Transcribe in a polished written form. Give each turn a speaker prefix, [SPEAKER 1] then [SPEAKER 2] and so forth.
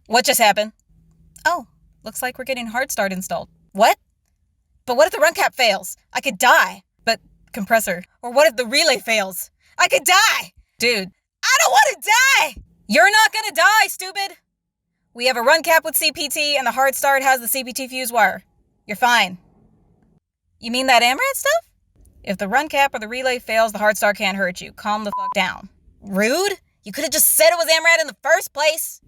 [SPEAKER 1] What just happened? Oh, looks like we're getting hard start installed. What? But what if the run cap fails? I could die. But compressor. Or what if the relay fails? I could die. Dude, I don't want to die. You're not gonna die, stupid. We have a run cap with CPT and the hard start has the CPT Fuse Wire. You're fine. You mean that AmRad stuff? If the run cap or the relay fails, the hard start can't hurt you. Calm the fuck down. Rude? You could have just said it was AmRad in the first place.